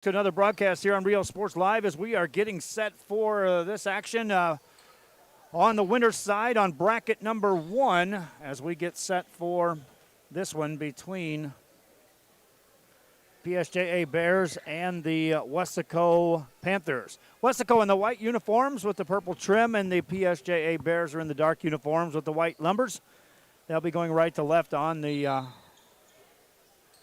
To another broadcast here on Rio Sports Live as we are getting set for this action on the winner's side on bracket number 1 as we get set for this one between PSJA Bears and the Weslaco Panthers. Weslaco in the white uniforms with the purple trim, and the PSJA Bears are in the dark uniforms with the white numbers. They'll be going right to left on the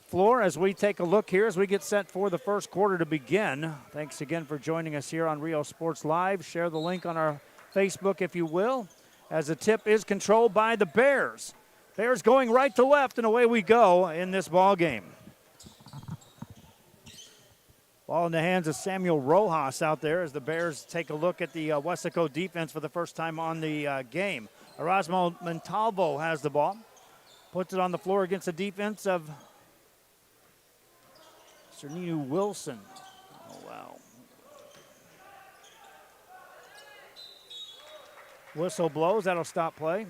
floor as we take a look here as we get set for the first quarter to begin. Thanks again for joining us here on Rio Sports Live. Share the link on our Facebook if you will, as the tip is controlled by the Bears. Bears going right to left, and away we go in this ball game. Ball in the hands of Samuel Rojas out there as the Bears take a look at the Weslaco defense for the first time on the game. Erasmo Montalvo has the ball. Puts it on the floor against the defense of Cerninu Wilson. Oh, wow. Whistle blows. That'll stop play.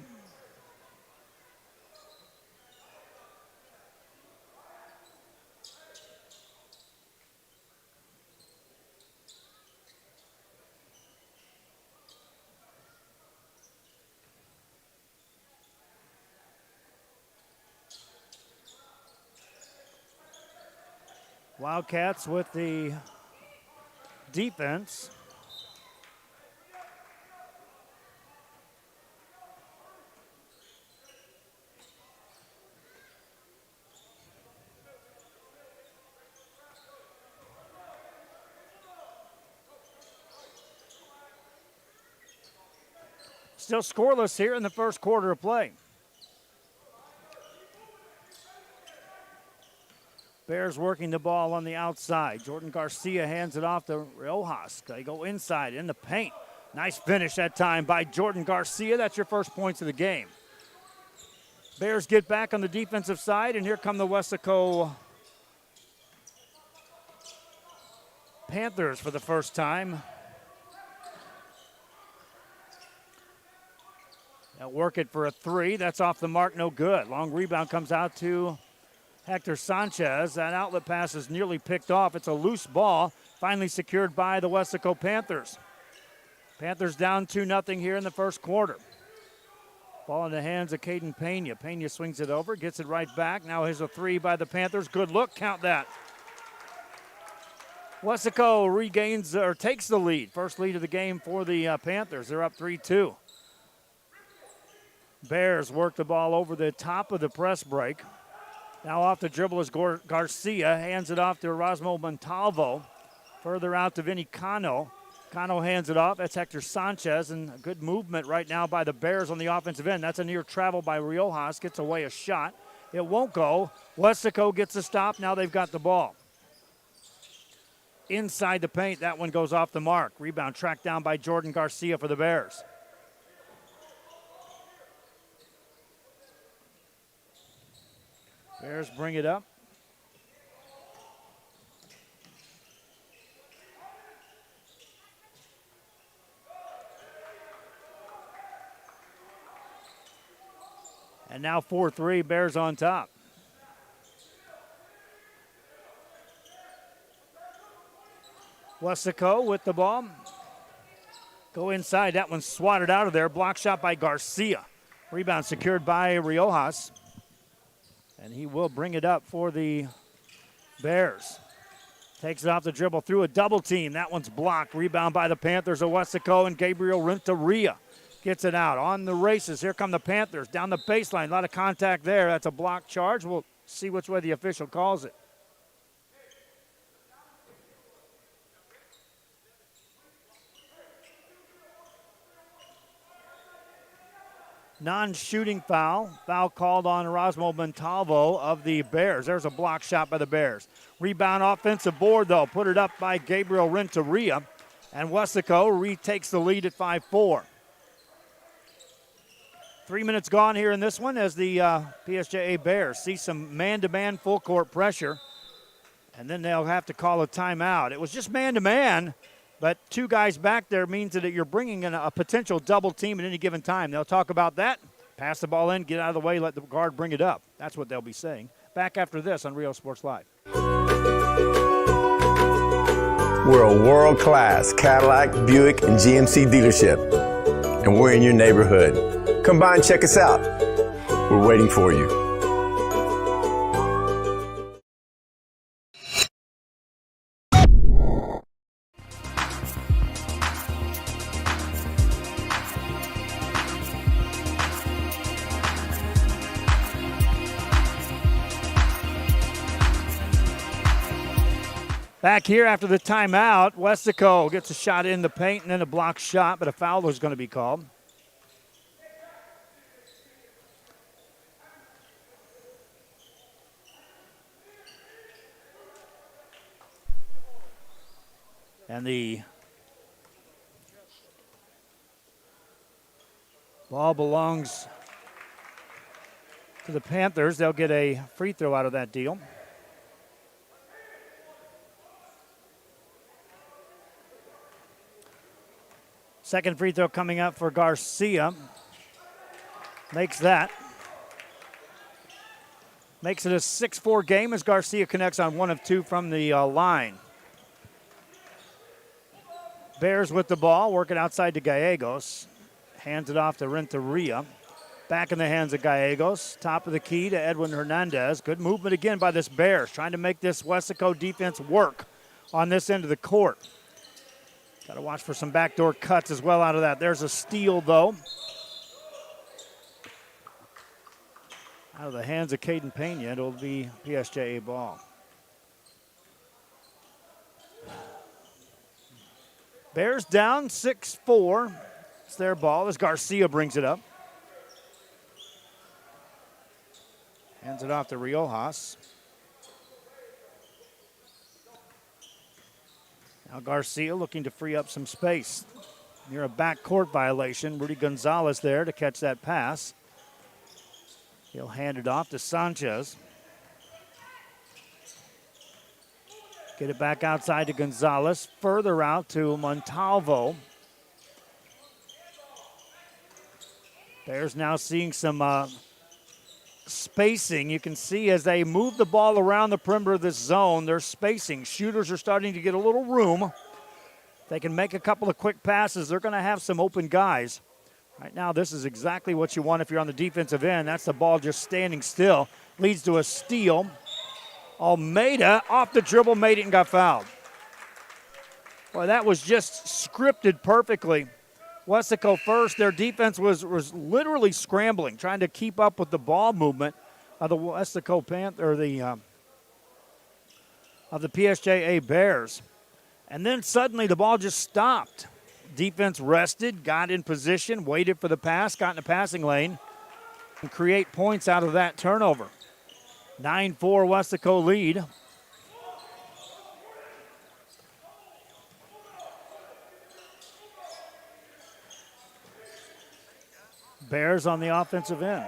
Wildcats with the defense. Still scoreless here in the first quarter of play. Bears working the ball on the outside. Jordan Garcia hands it off to Rojas. They go inside in the paint. Nice finish that time by Jordan Garcia. That's your first points of the game. Bears get back on the defensive side, and here come the Weslaco Panthers for the first time. They'll work it for a 3. That's off the mark, no good. Long rebound comes out to Hector Sanchez. That outlet pass is nearly picked off. It's a loose ball, finally secured by the Weslaco Panthers. Panthers down 2-0 here in the first quarter. Ball in the hands of Caden Pena. Pena swings it over, gets it right back. Now here's a 3 by the Panthers. Good look, count that. Weslaco regains or takes the lead. First lead of the game for the Panthers. They're up 3-2. Bears work the ball over the top of the press break. Now off the dribble is Garcia, hands it off to Erasmo Montalvo. Further out to Vinny Cano. Cano hands it off. That's Hector Sanchez, and a good movement right now by the Bears on the offensive end. That's a near travel by Rojas, gets away a shot. It won't go. Weslaco gets a stop. Now they've got the ball. Inside the paint, that one goes off the mark. Rebound tracked down by Jordan Garcia for the Bears. Bears bring it up. And now 4-3, Bears on top. Weslaco with the ball. Go inside. That one's swatted out of there. Block shot by Garcia. Rebound secured by Rojas. And he will bring it up for the Bears. Takes it off the dribble through a double team. That one's blocked. Rebound by the Panthers of Weslaco, and Gabriel Renteria gets it out. On the races, here come the Panthers. Down the baseline, a lot of contact there. That's a block charge. We'll see which way the official calls it. Non-shooting foul. Foul called on Erasmo Montalvo of the Bears. There's a block shot by the Bears. Rebound offensive board, though. Put it up by Gabriel Renteria. And Weslaco retakes the lead at 5-4. 3 minutes gone here in this one as the PSJA Bears see some man-to-man full-court pressure. And then they'll have to call a timeout. It was just man-to-man. But 2 guys back there means that you're bringing in a potential double team at any given time. They'll talk about that, pass the ball in, get out of the way, let the guard bring it up. That's what they'll be saying. Back after this on Rio Sports Live. We're a world-class Cadillac, Buick, and GMC dealership, and we're in your neighborhood. Come by and check us out. We're waiting for you. Back here after the timeout, Weslaco gets a shot in the paint and then a block shot, but a foul is going to be called. And the ball belongs to the Panthers. They'll get a free throw out of that deal. Second free throw coming up for Garcia. Makes that. Makes it a 6-4 game as Garcia connects on 1 of 2 from the line. Bears with the ball, working outside to Gallegos. Hands it off to Renteria. Back in the hands of Gallegos. Top of the key to Edwin Hernandez. Good movement again by this Bears, trying to make this Weslaco defense work on this end of the court. Got to watch for some backdoor cuts as well out of that. There's a steal, though. Out of the hands of Caden Pena, it'll be PSJA ball. Bears down 6-4. It's their ball as Garcia brings it up. Hands it off to Riojas. Now Garcia looking to free up some space. Near a backcourt violation. Rudy Gonzalez there to catch that pass. He'll hand it off to Sanchez. Get it back outside to Gonzalez. Further out to Montalvo. Bears now seeing some spacing. You can see as they move the ball around the perimeter of this zone, they're spacing. Shooters are starting to get a little room. They can make a couple of quick passes. They're going to have some open guys. Right now, this is exactly what you want if you're on the defensive end. That's the ball just standing still. Leads to a steal. Almeida off the dribble, made it and got fouled. Boy, that was just scripted perfectly. Weslaco first, their defense was literally scrambling, trying to keep up with the ball movement of the Weslaco Panther, of the PSJA Bears. And then suddenly the ball just stopped. Defense rested, got in position, waited for the pass, got in the passing lane, and create points out of that turnover. 9-4 Weslaco lead. Bears on the offensive end.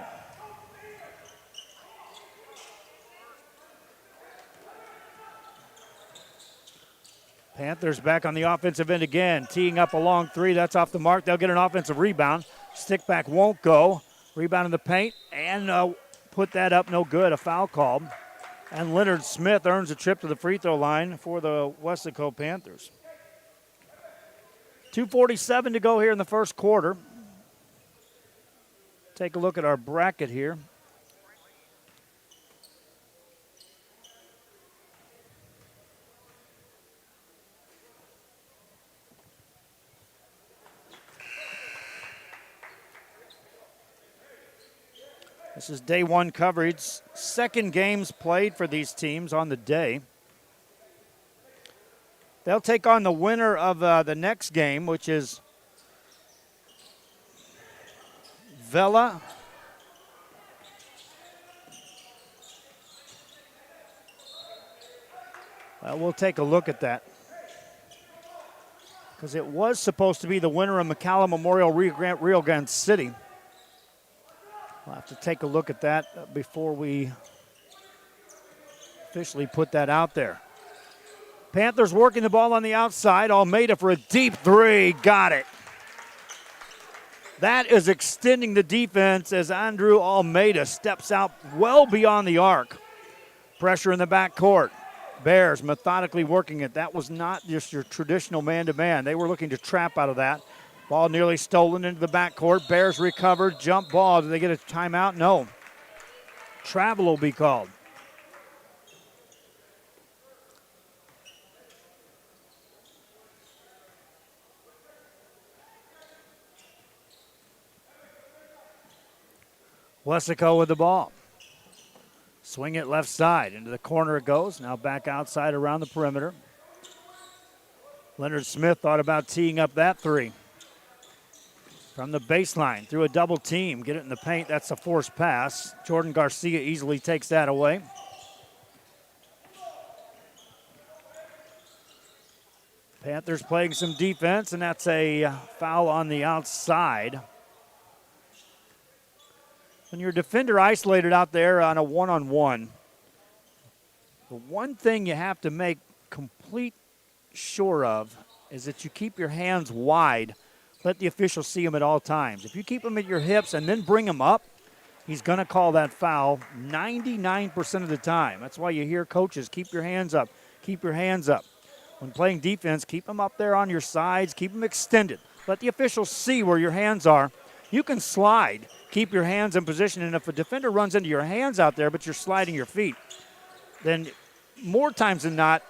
Panthers back on the offensive end again. Teeing up a long three. That's off the mark. They'll get an offensive rebound. Stick back won't go. Rebound in the paint and put that up no good. A foul called. And Leonard Smith earns a trip to the free throw line for the Weslaco Panthers. 2:47 to go here in the first quarter. Take a look at our bracket here. This is day one coverage. Second games played for these teams on the day. They'll take on the winner of the next game, which is Vail. We'll take a look at that, because it was supposed to be the winner of McCallum Memorial Rio Grande City. We'll have to take a look at that before we officially put that out there. Panthers working the ball on the outside. Almeida for a deep three. Got it. That is extending the defense as Andrew Almeida steps out well beyond the arc. Pressure in the backcourt. Bears methodically working it. That was not just your traditional man-to-man. They were looking to trap out of that. Ball nearly stolen into the backcourt. Bears recovered, jump ball. Do they get a timeout? No. Travel will be called. Weslaco with the ball. Swing it left side. Into the corner it goes. Now back outside around the perimeter. Leonard Smith thought about teeing up that three. From the baseline, through a double team. Get it in the paint. That's a forced pass. Jordan Garcia easily takes that away. Panthers playing some defense, and that's a foul on the outside. When your defender isolated out there on a one-on-one, the one thing you have to make complete sure of is that you keep your hands wide. Let the official see them at all times. If you keep them at your hips and then bring them up, he's going to call that foul 99% of the time. That's why you hear coaches, keep your hands up, keep your hands up. When playing defense, keep them up there on your sides, keep them extended. Let the officials see where your hands are. You can slide, keep your hands in position, and if a defender runs into your hands out there but you're sliding your feet, then more times than not,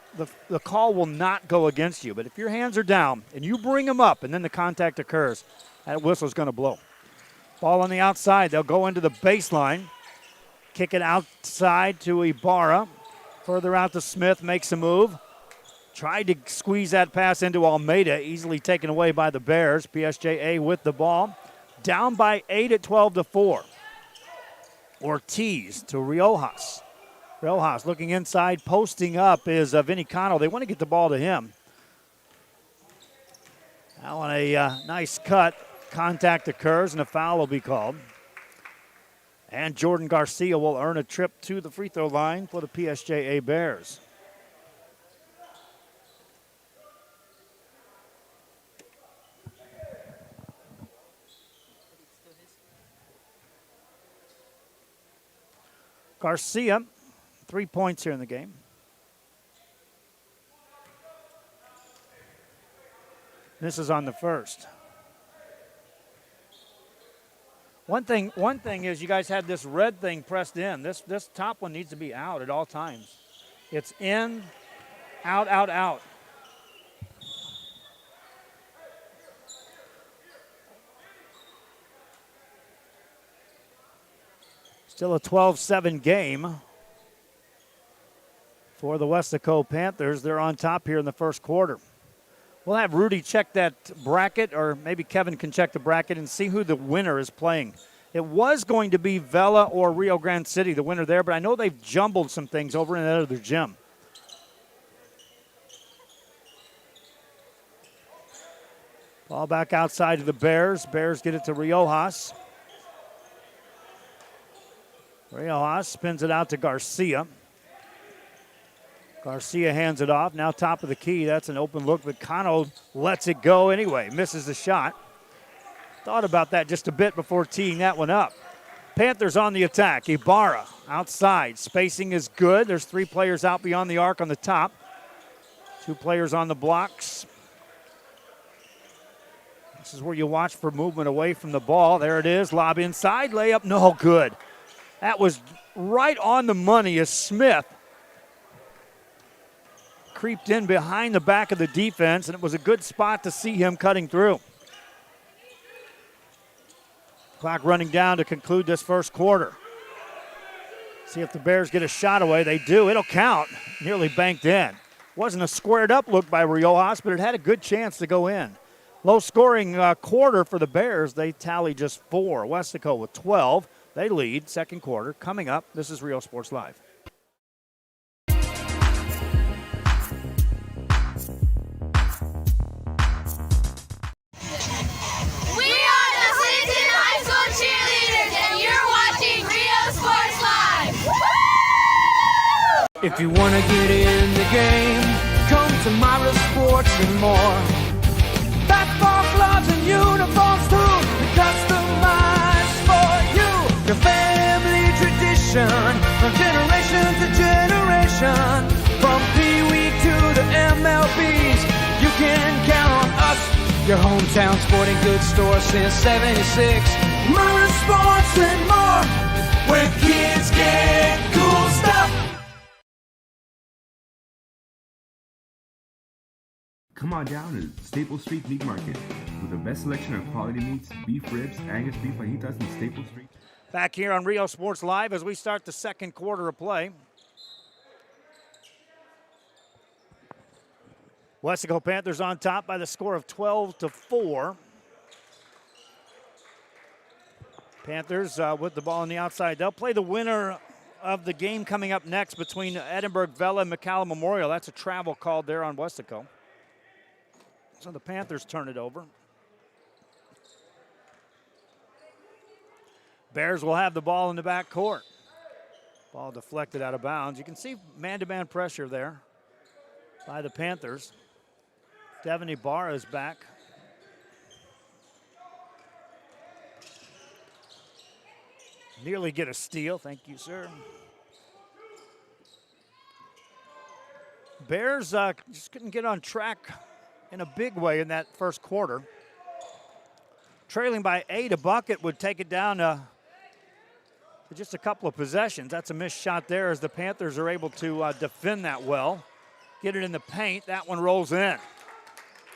the call will not go against you. But if your hands are down and you bring them up and then the contact occurs, that whistle's going to blow. Ball on the outside. They'll go into the baseline. Kick it outside to Ibarra. Further out to Smith, makes a move. Tried to squeeze that pass into Almeida, easily taken away by the Bears. PSJA with the ball. Down by 8 at 12-4. Ortiz to Riojas. Riojas looking inside, posting up is Vinny Cano. They want to get the ball to him. Now on a nice cut, contact occurs and a foul will be called. And Jordan Garcia will earn a trip to the free throw line for the PSJA Bears. Garcia, 3 points here in the game. This is on the first. One thing is you guys had this red thing pressed in. This top one needs to be out at all times. It's in, out, out, out. Still a 12-7 game for the Weslaco Panthers. They're on top here in the first quarter. We'll have Rudy check that bracket, or maybe Kevin can check the bracket and see who the winner is playing. It was going to be Vela or Rio Grande City, the winner there, but I know they've jumbled some things over in that other gym. Ball back outside to the Bears. Bears get it to Riojas. Riojas spins it out to Garcia. Garcia hands it off. Now top of the key. That's an open look, but Cano lets it go anyway. Misses the shot. Thought about that just a bit before teeing that one up. Panthers on the attack. Ibarra outside. Spacing is good. There's 3 players out beyond the arc on the top. 2 players on the blocks. This is where you watch for movement away from the ball. There it is. Lob inside. Layup. No good. That was right on the money as Smith creeped in behind the back of the defense, and it was a good spot to see him cutting through. Clock running down to conclude this first quarter. See if the Bears get a shot away. They do. It'll count. Nearly banked in. Wasn't a squared up look by Riojas, but it had a good chance to go in. Low scoring quarter for the Bears. They tally just 4. Weslaco with 12. They lead second quarter. Coming up, this is Real Sports Live. We are the Clinton High School cheerleaders, and you're watching Real Sports Live. Woo! If you want to get in the game, come to Myra Sports and more. Basketball gloves and uniforms too, customized for you. Your family tradition, from generation to generation, from Your hometown sporting goods store since 76. Myra Sports and more, where kids get cool stuff. Come on down to Staples Street Meat Market with the best selection of quality meats, beef ribs, Angus beef fajitas, and Staples Street. Back here on Rio Sports Live as we start the second quarter of play. Weslaco Panthers on top by the score of 12-4. Panthers with the ball on the outside. They'll play the winner of the game coming up next between Edinburgh, Vail, and McCallum Memorial. That's a travel called there on Weslaco. So the Panthers turn it over. Bears will have the ball in the back court. Ball deflected out of bounds. You can see man-to-man pressure there by the Panthers. Devin Ibarra is back. Nearly get a steal. Thank you, sir. Bears just couldn't get on track in a big way in that first quarter. Trailing by 8, a bucket would take it down to just a couple of possessions. That's a missed shot there as the Panthers are able to defend that well. Get it in the paint. That one rolls in.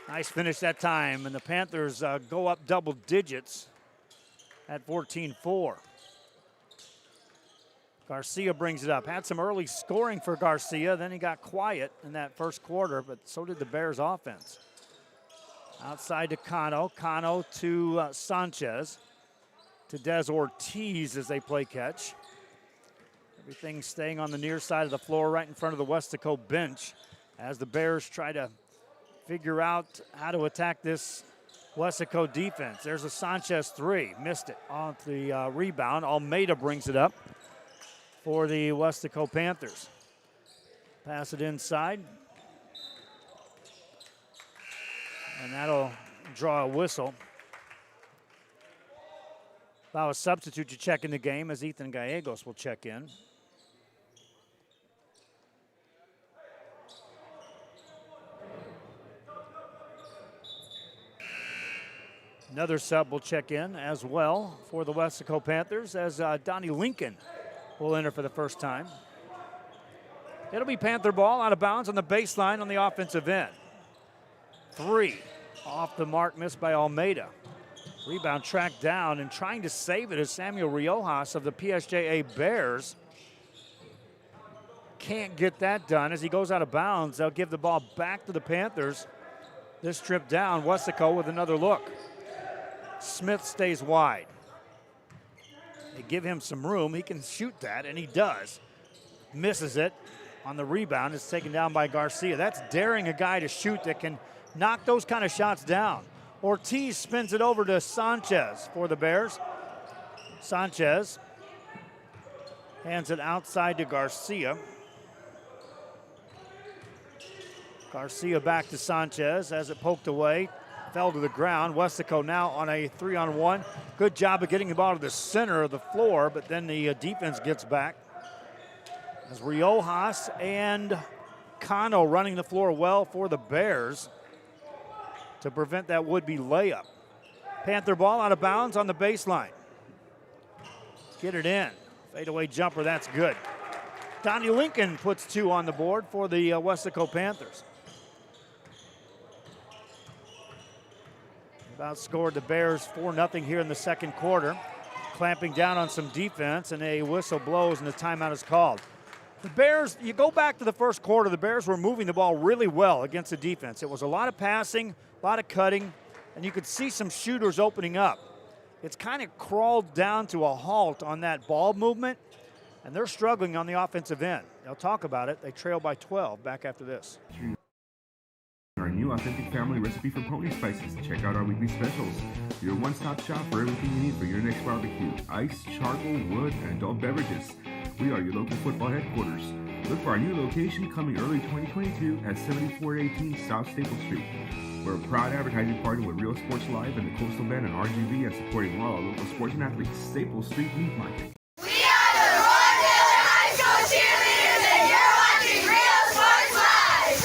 Nice finish that time, and the Panthers go up double digits at 14-4. Garcia brings it up. Had some early scoring for Garcia, then he got quiet in that first quarter, but so did the Bears offense. Outside to Cano. Cano to Sanchez. To Des Ortiz as they play catch. Everything staying on the near side of the floor right in front of the Weslaco bench as the Bears try to figure out how to attack this Weslaco defense. There's a Sanchez three. Missed it on the rebound. Almeida brings it up for the Weslaco Panthers. Pass it inside. And that'll draw a whistle. Allow a substitute to check in the game as Ethan Gallegos will check in. Another sub will check in as well for the Weslaco Panthers as Donnie Lincoln will enter for the first time. It'll be Panther ball out of bounds on the baseline on the offensive end. 3 off the mark, missed by Almeida. Rebound tracked down and trying to save it is Samuel Riojas of the PSJA Bears. Can't get that done as he goes out of bounds. They'll give the ball back to the Panthers. This trip down, Weslaco with another look. Smith stays wide. They give him some room. He can shoot that, and he does. Misses it on the rebound. It's taken down by Garcia. That's daring a guy to shoot that can knock those kind of shots down. Ortiz spins it over to Sanchez for the Bears. Sanchez hands it outside to Garcia. Garcia back to Sanchez as it poked away. Fell to the ground. Weslaco now on a 3-on-1. Good job of getting the ball to the center of the floor, but then the defense gets back. As Riojas and Cano running the floor well for the Bears to prevent that would-be layup. Panther ball out of bounds on the baseline. Get it in. Fadeaway jumper, that's good. Donnie Lincoln puts 2 on the board for the Weslaco Panthers. Outscored the Bears 4-0 here in the second quarter. Clamping down on some defense, and a whistle blows and the timeout is called. The Bears, you go back to the first quarter, the Bears were moving the ball really well against the defense. It was a lot of passing, a lot of cutting, and you could see some shooters opening up. It's kind of crawled down to a halt on that ball movement, and they're struggling on the offensive end. They'll talk about it. They trail by 12 back after this. Our new authentic family recipe for pony spices. Check out our weekly specials. Your one-stop shop for everything you need for your next barbecue. Ice, charcoal, wood, and adult beverages. We are your local football headquarters. Look for our new location coming early 2022 at 7418 South Staples Street. We're a proud advertising partner with Real Sports Live and the Coastal Band and RGV and supporting all our local sports and athletes. Staples Street Meat Market. We are the Roy Taylor High School cheerleaders, and you're watching Real Sports Live.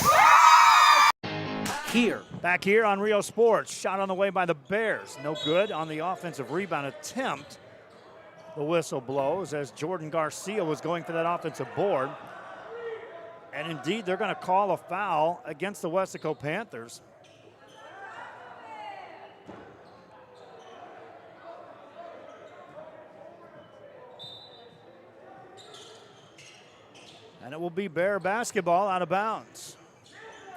here. Back here on Rio Sports, shot on the way by the Bears. No good on the offensive rebound attempt. The whistle blows as Jordan Garcia was going for that offensive board. And indeed, they're going to call a foul against the Weslaco Panthers. And it will be Bear basketball out of bounds.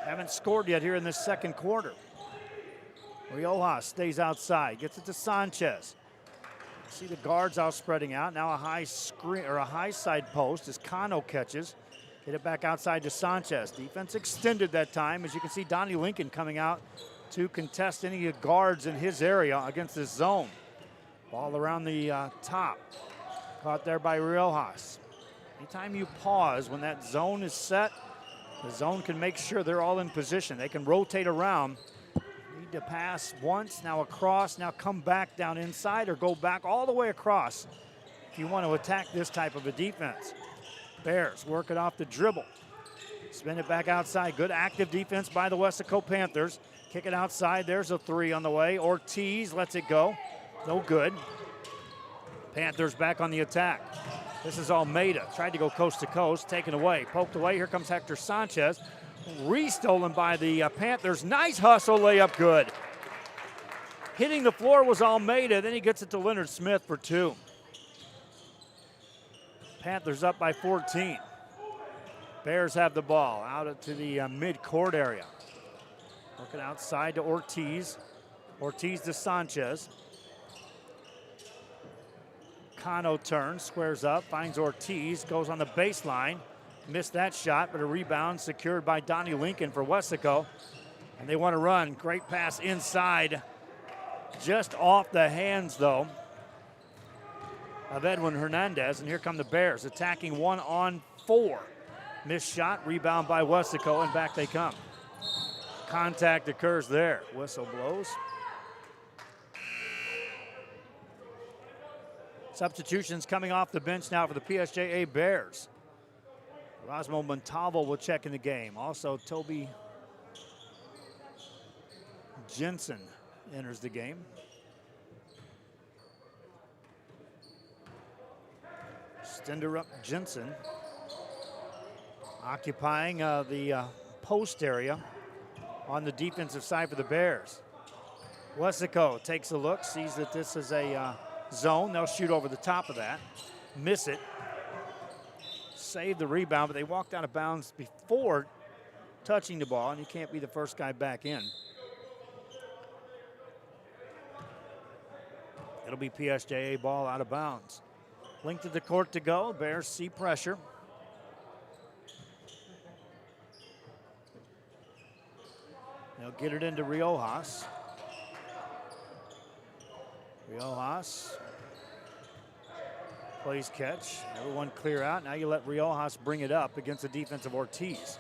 Haven't scored yet here in this second quarter. Riojas stays outside, gets it to Sanchez. See the guards out spreading out. Now a high screen or a high side post as Cano catches. Get it back outside to Sanchez. Defense extended that time. As you can see, Donnie Lincoln coming out to contest any guards in his area against this zone. Ball around the top. Caught there by Riojas. Anytime you pause when that zone is set, the zone can make sure they're all in position. They can rotate around. Need to pass once, now across, now come back down inside or go back all the way across if you want to attack this type of a defense. Bears work it off the dribble. Spin it back outside. Good active defense by the Weslaco Panthers. Kick it outside. There's a three on the way. Ortiz lets it go. No good. Panthers back on the attack. This is Almeida. Tried to go coast to coast. Taken away. Poked away. Here comes Hector Sanchez. Restolen by the Panthers. Nice hustle layup. Good. Hitting the floor was Almeida. Then he gets it to Leonard Smith for two. Panthers up by 14. Bears have the ball out to the mid-court area. Looking outside to Ortiz. Ortiz to Sanchez. Cano turns, squares up, finds Ortiz, goes on the baseline. Missed that shot, but a rebound secured by Donnie Lincoln for Weslaco. And they want to run. Great pass inside. Just off the hands, though, of Edwin Hernandez. And here come the Bears, attacking 1-on-4. Missed shot, rebound by Weslaco, and back they come. Contact occurs there. Whistle blows. Substitutions coming off the bench now for the PSJA Bears. Rosmo Montalvo will check in the game. Also, Toby Jensen enters the game. Stenderup Jensen occupying the post area on the defensive side for the Bears. Weslaco takes a look, sees that this is a zone. They'll shoot over the top of that. Miss it. Save the rebound, but they walked out of bounds before touching the ball, and you can't be the first guy back in. It'll be PSJA ball out of bounds. Length of the court to go. Bears see pressure. They'll get it into Riojas. Riojas plays catch. Everyone clear out. Now you let Riojas bring it up against the defense of Ortiz.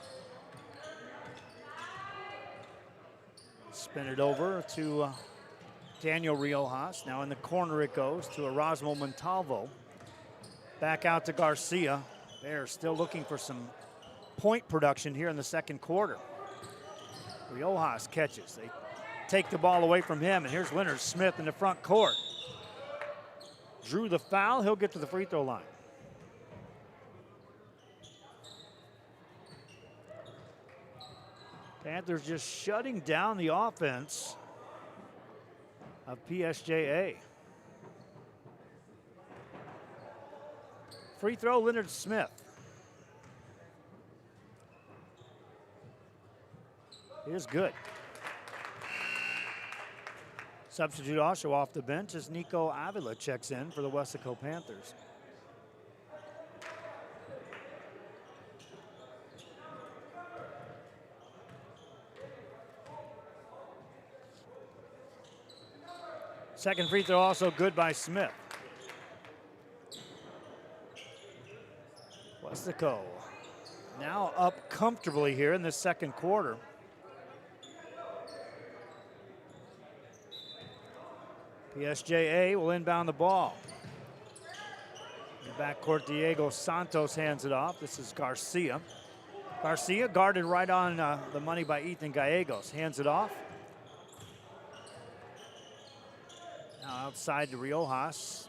Spin it over to Daniel Riojas. Now in the corner it goes to Erasmo Montalvo. Back out to Garcia. They're still looking for some point production here in the second quarter. Riojas catches. They take the ball away from him, and here's Leonard Smith in the front court. Drew the foul. He'll get to the free throw line. Panthers just shutting down the offense of PSJA. Free throw, Leonard Smith. It is good. Substitute also off the bench as Nico Avila checks in for the Weslaco Panthers. Second free throw also good by Smith. Weslaco now up comfortably here in this second quarter. PSJA will inbound the ball. In the backcourt, Diego Santos hands it off. This is Garcia. Garcia guarded right on the money by Ethan Gallegos. Hands it off. Now outside to Riojas.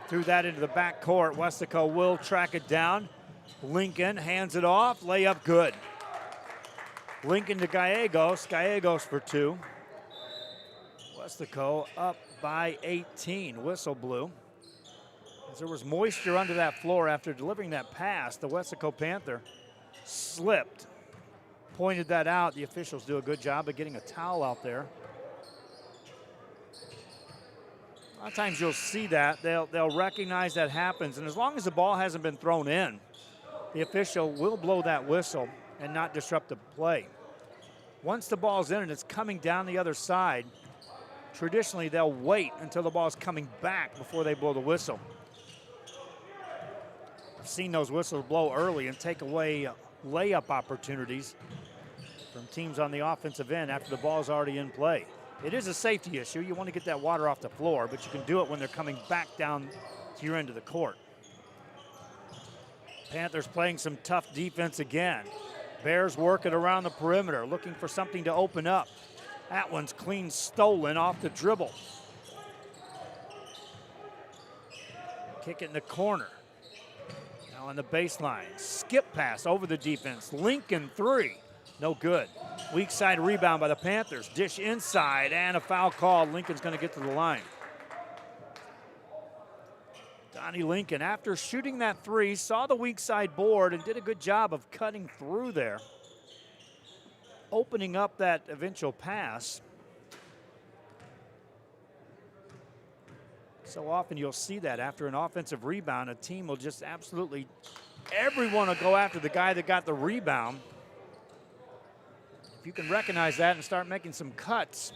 Threw that into the back court. Weslaco will track it down. Lincoln hands it off. Layup good. Lincoln to Gallegos. Gallegos for 2. Weslaco up by 18. Whistle blew. As there was moisture under that floor after delivering that pass, the Weslaco Panther slipped. Pointed that out. The officials do a good job of getting a towel out there. A lot of times you'll see that. They'll recognize that happens, and as long as the ball hasn't been thrown in, the official will blow that whistle and not disrupt the play. Once the ball's in and it's coming down the other side, traditionally they'll wait until the ball's coming back before they blow the whistle. I've seen those whistles blow early and take away layup opportunities from teams on the offensive end after the ball's already in play. It is a safety issue. You want to get that water off the floor, but you can do it when they're coming back down to your end of the court. Panthers playing some tough defense again. Bears working around the perimeter, looking for something to open up. That one's clean stolen off the dribble. Kick it in the corner. Now on the baseline. Skip pass over the defense. Lincoln 3. No good. Weak side rebound by the Panthers. Dish inside and a foul call. Lincoln's going to get to the line. Donnie Lincoln, after shooting that 3, saw the weak side board and did a good job of cutting through there, opening up that eventual pass. So often you'll see that after an offensive rebound, a team will just absolutely, everyone will go after the guy that got the rebound. If you can recognize that and start making some cuts,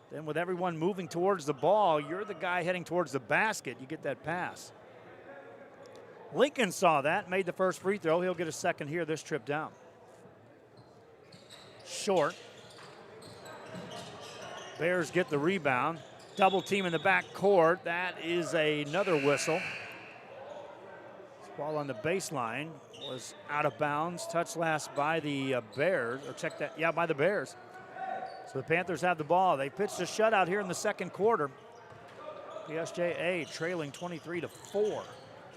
then with everyone moving towards the ball, you're the guy heading towards the basket. You get that pass. Lincoln saw that, made the first free throw. He'll get a second here this trip down. Short. Bears get the rebound. Double team in the back court. That is another whistle. This ball on the baseline was out of bounds. Touched last by the Bears, or check that, yeah, by the Bears. So the Panthers have the ball. They pitched a shutout here in the second quarter. PSJA trailing 23-4.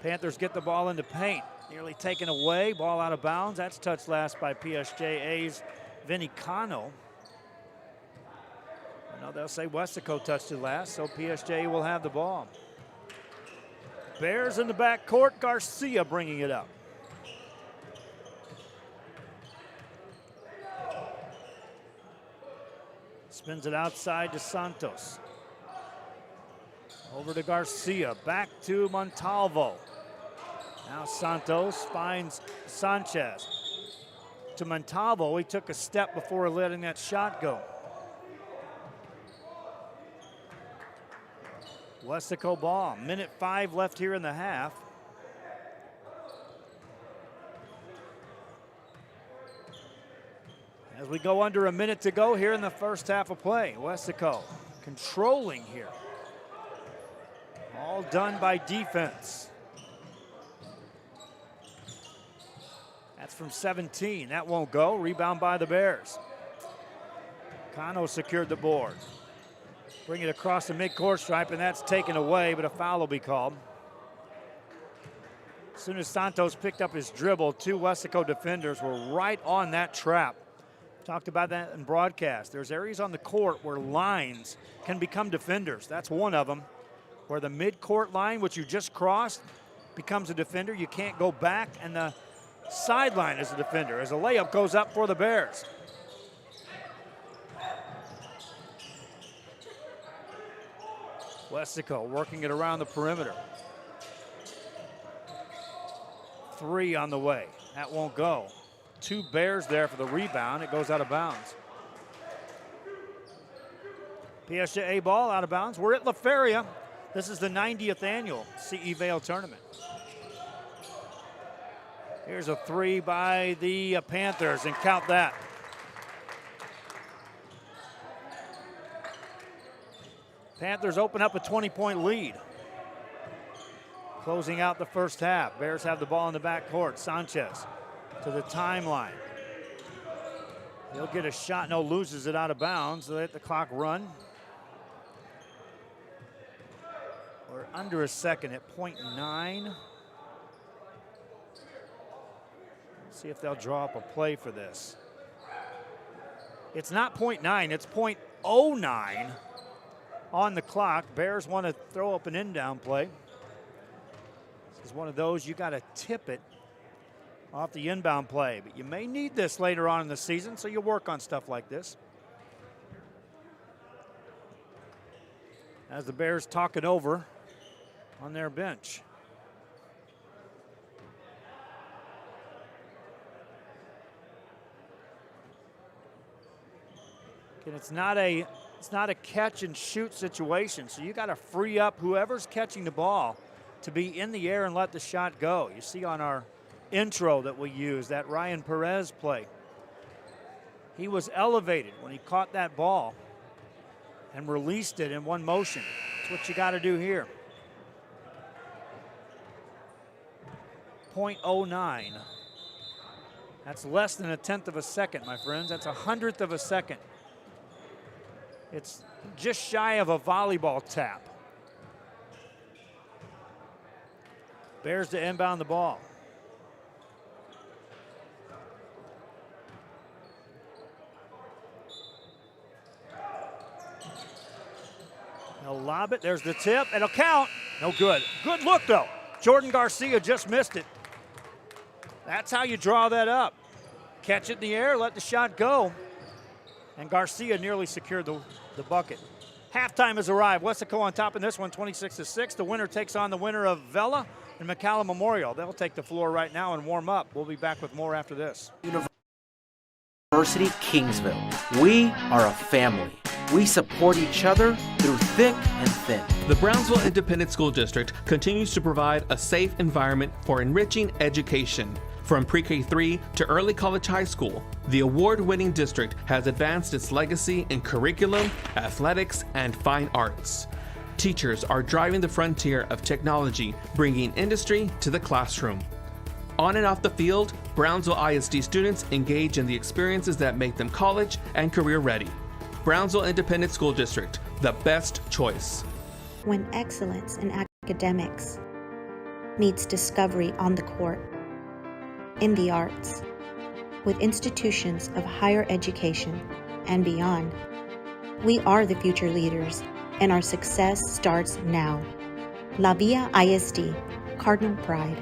Panthers get the ball into paint. Nearly taken away, ball out of bounds. That's touched last by PSJA's Vinny Cano. Now they'll say Weslaco touched it last, so PSJA will have the ball. Bears in the back court, Garcia bringing it up. Spins it outside to Santos. Over to Garcia, back to Montalvo. Now Santos finds Sanchez. To Montalvo, he took a step before letting that shot go. Weslaco ball, minute 5 left here in the half. As we go under a minute to go here in the first half of play, Weslaco controlling here. All done by defense. That's from 17. That won't go. Rebound by the Bears. Cano secured the board. Bring it across the midcourt stripe, and that's taken away, but a foul will be called. As soon as Santos picked up his dribble, 2 Weslaco defenders were right on that trap. Talked about that in broadcast. There's areas on the court where lines can become defenders. That's one of them, where the midcourt line, which you just crossed, becomes a defender. You can't go back, and the sideline is a defender as a layup goes up for the Bears. Weslaco working it around the perimeter. 3 on the way. That won't go. 2 Bears there for the rebound. It goes out of bounds. PSJA ball out of bounds. We're at La Feria. This is the 90th annual CE Vail tournament. Here's a 3 by the Panthers, and count that. Panthers open up a 20-point lead. Closing out the first half. Bears have the ball in the backcourt. Sanchez to the timeline. He'll get a shot. No, loses it out of bounds. They let the clock run. We're under a second at 0.9. See if they'll draw up a play for this. It's not 0.9, it's 0.09 on the clock. Bears want to throw up an in-down play. This is one of those you got to tip it off the inbound play, but you may need this later on in the season, so you'll work on stuff like this. As the Bears talk it over on their bench. And it's not a catch and shoot situation, so you got to free up whoever's catching the ball to be in the air and let the shot go. You see on our intro that we use, that Ryan Perez play. He was elevated when he caught that ball and released it in one motion. That's what you got to do here. 0.09. That's less than a tenth of a second, my friends. That's a hundredth of a second. It's just shy of a volleyball tap. Bears to inbound the ball. They'll lob it. There's the tip. It'll count. No good. Good look, though. Jordan Garcia just missed it. That's how you draw that up. Catch it in the air, let the shot go. And Garcia nearly secured the bucket. Halftime has arrived. Weslaco on top in this one, 26-6. The winner takes on the winner of Vail and McCallum Memorial. They'll take the floor right now and warm up. We'll be back with more after this. University Kingsville. We are a family. We support each other through thick and thin. The Brownsville Independent School District continues to provide a safe environment for enriching education. From pre-K3 to early college high school, the award-winning district has advanced its legacy in curriculum, athletics, and fine arts. Teachers are driving the frontier of technology, bringing industry to the classroom. On and off the field, Brownsville ISD students engage in the experiences that make them college and career ready. Brownsville Independent School District, the best choice. When excellence in academics meets discovery on the court, in the arts, with institutions of higher education and beyond, we are the future leaders, and our success starts now. La Villa ISD, Cardinal Pride.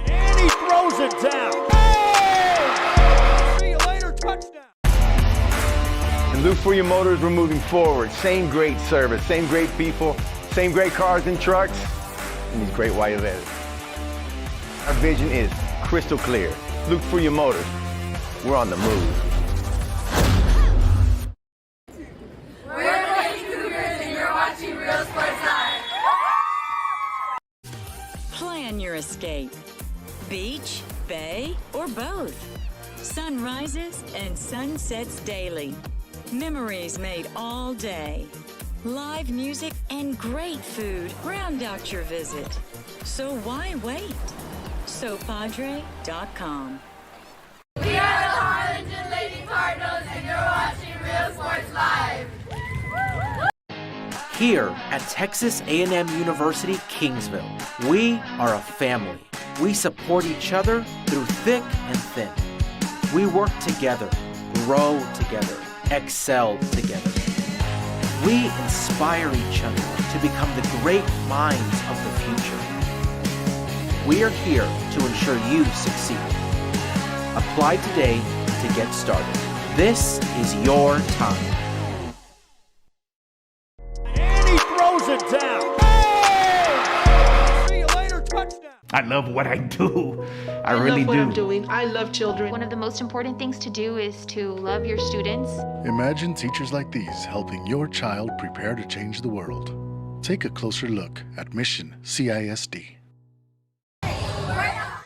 And he throws it down. Oh! See you later, touchdown. And Luke for your motors, we're moving forward. Same great service, same great people, same great cars and trucks, and these great white letters. Our vision is crystal clear. Look for your motors. We're on the move. We're the Lady Cougars, and you're watching Real Sports Live. Plan your escape. Beach, bay, or both. Sunrises and sunsets daily. Memories made all day. Live music and great food round out your visit. So why wait? SoPadre.com. We are the Harlingen Lady Cardinals, and you're watching Real Sports Live. Here at Texas A&M University Kingsville, we are a family. We support each other through thick and thin. We work together, grow together, excel together. We inspire each other to become the great minds of the future. We are here to ensure you succeed. Apply today to get started. This is your time. And he throws it down. Oh! See you later, touchdown. I love what I do. I really love what do. I'm doing. I love children. One of the most important things to do is to love your students. Imagine teachers like these helping your child prepare to change the world. Take a closer look at Mission CISD.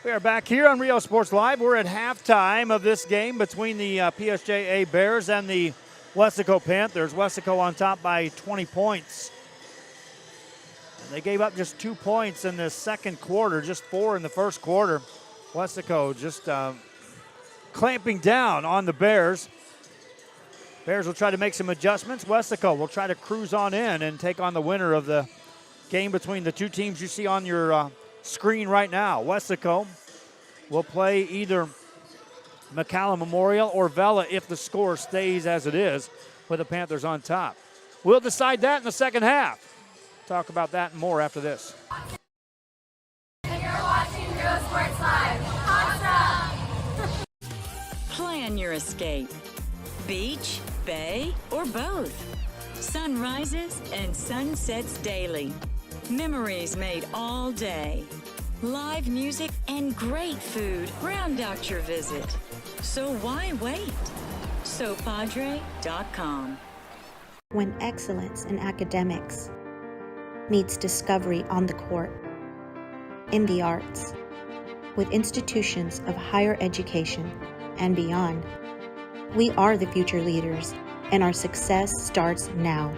We are back here on Rio Sports Live. We're at halftime of this game between the PSJA Bears and the Weslaco Panthers. Weslaco on top by 20 points. And they gave up just 2 points in the second quarter, just 4 in the first quarter. Weslaco just clamping down on the Bears. Bears will try to make some adjustments. Weslaco will try to cruise on in and take on the winner of the game between the two teams you see on your screen right now. Weslaco will play either McCallum Memorial or Vela if the score stays as it is with the Panthers on top. We'll decide that in the second half. Talk about that and more after this. And you're watching Real Sports Live. Awesome! Plan your escape. Beach, bay, or both. Sunrises and sunsets daily. Memories made all day. Live music and great food round out your visit. So why wait? SoPadre.com. When excellence in academics meets discovery on the court, in the arts, with institutions of higher education and beyond, we are the future leaders, and our success starts now.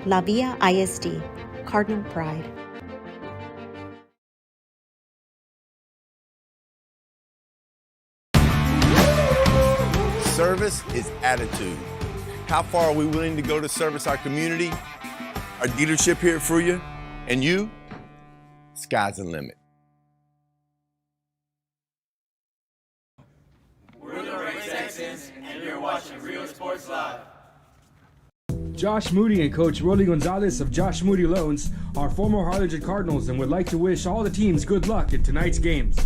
La Villa ISD, Cardinal Pride. Service is attitude. How far are we willing to go to service our community, our dealership here for you, and you? Sky's the limit. We're the Race Texans, and you're watching Real Sports Live. Josh Moody and Coach Rolly Gonzalez of Josh Moody Loans are former Harlingen Cardinals and would like to wish all the teams good luck in tonight's games.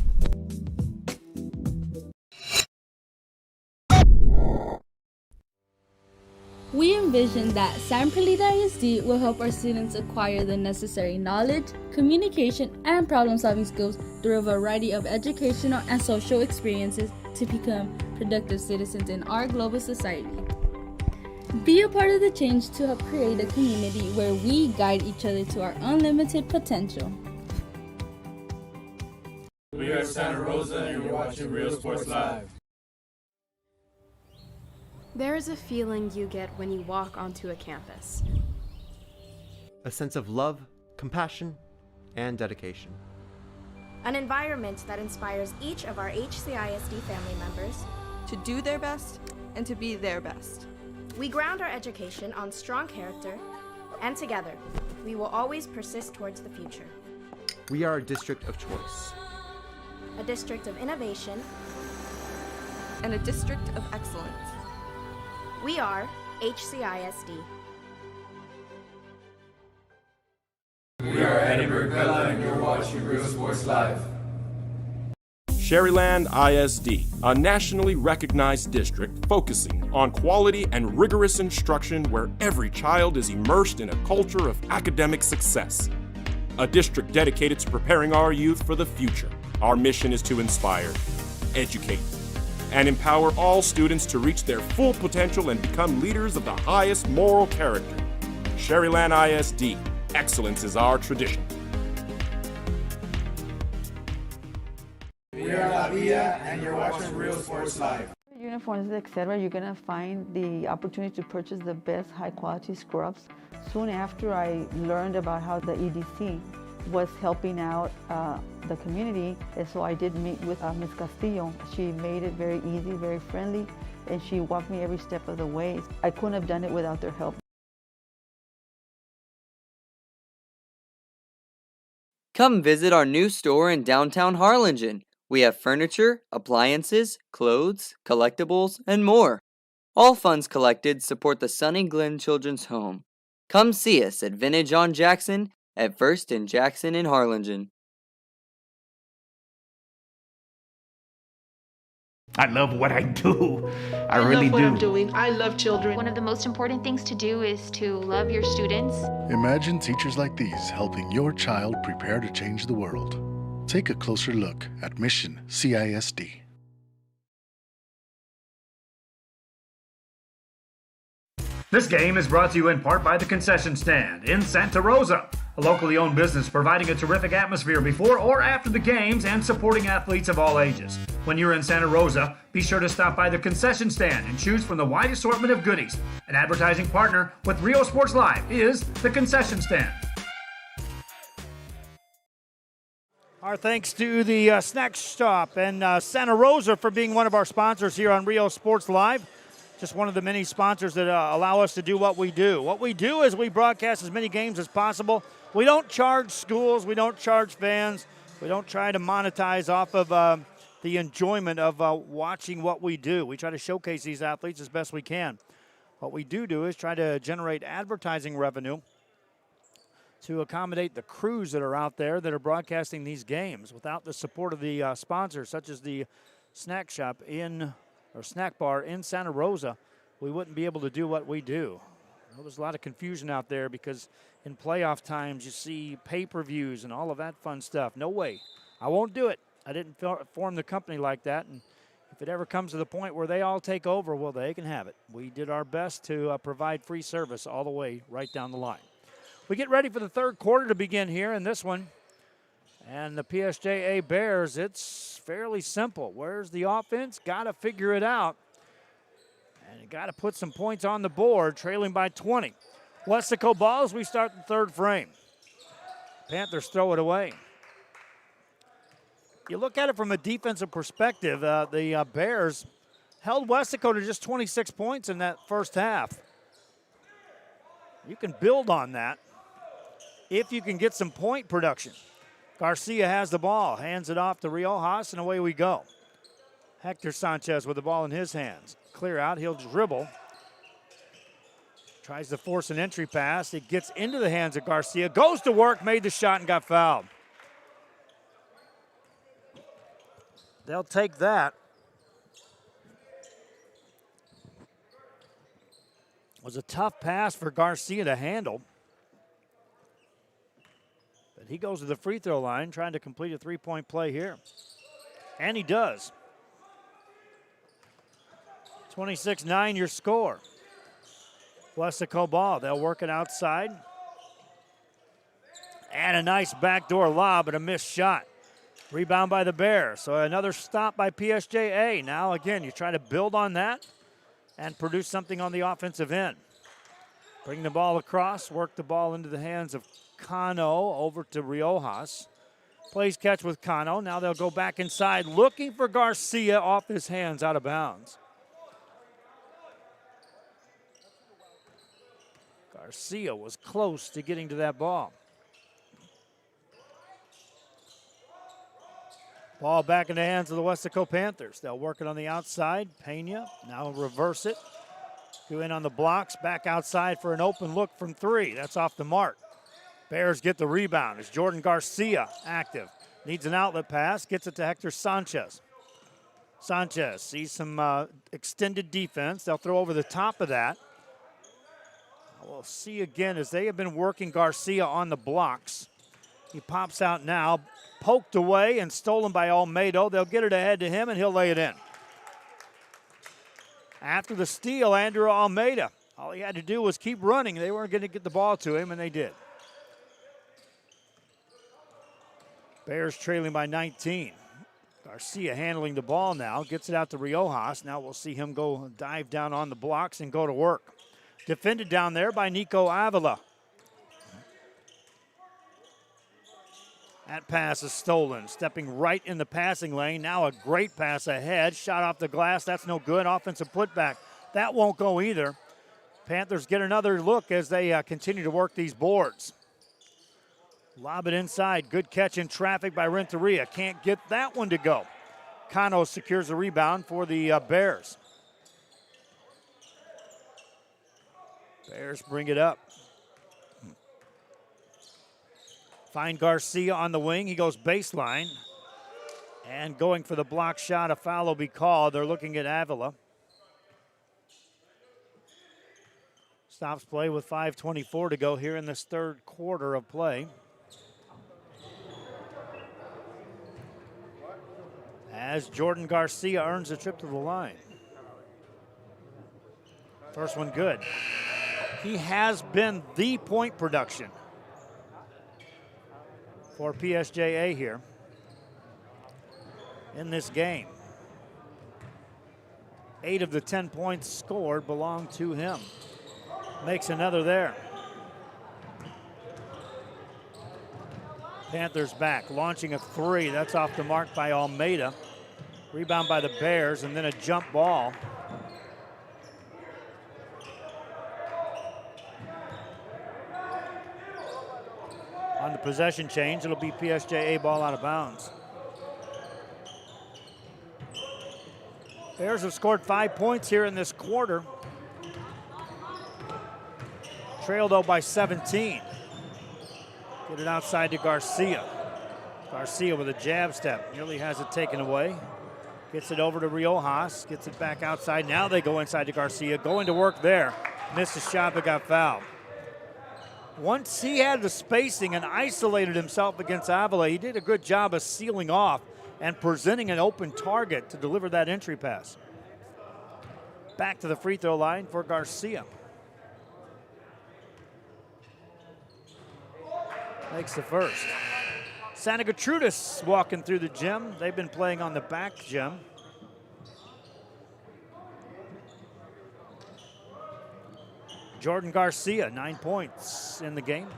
We envision that San Perlita ISD will help our students acquire the necessary knowledge, communication, and problem-solving skills through a variety of educational and social experiences to become productive citizens in our global society. Be a part of the change to help create a community where we guide each other to our unlimited potential. We are Santa Rosa, and you're watching Real Sports Live. There is a feeling you get when you walk onto a campus. A sense of love, compassion, and dedication. An environment that inspires each of our HCISD family members to do their best and to be their best. We ground our education on strong character, and together, we will always persist towards the future. We are a district of choice. A district of innovation. And a district of excellence. We are HCISD. We are Edinburgh Bella, and you're watching Real Sports Live. Sherryland ISD, a nationally recognized district focusing on quality and rigorous instruction where every child is immersed in a culture of academic success. A district dedicated to preparing our youth for the future. Our mission is to inspire, educate, and empower all students to reach their full potential and become leaders of the highest moral character. Sherryland ISD, excellence is our tradition. We are La Villa, and you're watching Real Sports Live. Uniforms, etc., you're going to find the opportunity to purchase the best high-quality scrubs. Soon after I learned about how the EDC was helping out the community, and so I did meet with Ms. Castillo. She made it very easy, very friendly, and she walked me every step of the way. I couldn't have done it without their help. Come visit our new store in downtown Harlingen. We have furniture, appliances, clothes, collectibles, and more. All funds collected support the Sunny Glen Children's Home. Come see us at Vintage on Jackson at First and Jackson in Harlingen. I love what I do. I really love what do. I'm doing. I love children. One of the most important things to do is to love your students. Imagine teachers like these helping your child prepare to change the world. Take a closer look at Mission CISD. This game is brought to you in part by the Concession Stand in Santa Rosa, a locally owned business providing a terrific atmosphere before or after the games and supporting athletes of all ages. When you're in Santa Rosa, be sure to stop by the Concession Stand and choose from the wide assortment of goodies. An advertising partner with Rio Sports Live is the Concession Stand. All Our thanks to the Snack Shop and Santa Rosa for being one of our sponsors here on Rio Sports Live. Just one of the many sponsors that allow us to do what we do. What we do is we broadcast as many games as possible. We don't charge schools. We don't charge fans. We don't try to monetize off of the enjoyment of watching what we do. We try to showcase these athletes as best we can. What we do is try to generate advertising revenue to accommodate the crews that are out there that are broadcasting these games. Without the support of the sponsors, such as the snack shop or snack bar in Santa Rosa, we wouldn't be able to do what we do. Well, there's a lot of confusion out there because in playoff times you see pay-per-views and all of that fun stuff. No way. I won't do it. I didn't form the company like that, and if it ever comes to the point where they all take over, well, they can have it. We did our best to provide free service all the way right down the line. We get ready for the third quarter to begin here in this one. And the PSJA Bears, it's fairly simple. Where's the offense? Got to figure it out. And you got to put some points on the board, trailing by 20. Weslaco ball as we start the third frame. Panthers throw it away. You look at it from a defensive perspective, the Bears held Weslaco to just 26 points in that first half. You can build on that if you can get some point production. Garcia has the ball, hands it off to Riojas, and away we go. Hector Sanchez with the ball in his hands. Clear out, he'll dribble. Tries to force an entry pass. It gets into the hands of Garcia, goes to work, made the shot, and got fouled. They'll take that. It was a tough pass for Garcia to handle. But he goes to the free throw line trying to complete a three-point play here. And he does. 26-9 your score. Weslaco ball. They'll work it outside. And a nice backdoor lob, but a missed shot. Rebound by the Bears. So another stop by PSJA. Now, again, you try to build on that and produce something on the offensive end. Bring the ball across, work the ball into the hands of Cano over to Riojas. Plays catch with Cano. Now they'll go back inside looking for Garcia off his hands out of bounds. Garcia was close to getting to that ball. Ball back in the hands of the Weslaco Panthers. They'll work it on the outside. Pena now reverse it. Go in on the blocks, back outside for an open look from three. That's off the mark. Bears get the rebound. It's Jordan Garcia active. Needs an outlet pass, gets it to Hector Sanchez. Sanchez sees some extended defense. They'll throw over the top of that. We'll see again as they have been working Garcia on the blocks. He pops out now, poked away and stolen by Almeida. They'll get it ahead to him and he'll lay it in. After the steal, Andrew Almeida, all he had to do was keep running. They weren't going to get the ball to him, and they did. Bears trailing by 19. Garcia handling the ball now, gets it out to Riojas. Now we'll see him go dive down on the blocks and go to work. Defended down there by Nico Avila. That pass is stolen, stepping right in the passing lane. Now a great pass ahead, shot off the glass. That's no good. Offensive putback. That won't go either. Panthers get another look as they continue to work these boards. Lob it inside. Good catch in traffic by Renteria. Can't get that one to go. Cano secures the rebound for the Bears. Bears bring it up. Find Garcia on the wing. He goes baseline. And going for the block shot, a foul will be called. They're looking at Avila. Stops play with 5:24 to go here in this third quarter of play. As Jordan Garcia earns a trip to the line. First one good. He has been the point production for PSJA here in this game. 8 of the 10 points scored belong to him. Makes another there. Panthers back, launching a three. That's off the mark by Almeida. Rebound by the Bears, and then a jump ball. On the possession change, it'll be PSJA ball out of bounds. Bears have scored 5 points here in this quarter. Trailed though by 17. Get it outside to Garcia. Garcia with a jab step, nearly has it taken away. Gets it over to Riojas, gets it back outside. Now they go inside to Garcia, going to work there. Missed a shot but got fouled. Once he had the spacing and isolated himself against Avila, he did a good job of sealing off and presenting an open target to deliver that entry pass. Back to the free throw line for Garcia. Makes the first. Santa Gertrudis walking through the gym. They've been playing on the back gym. Jordan Garcia, 9 points in the game.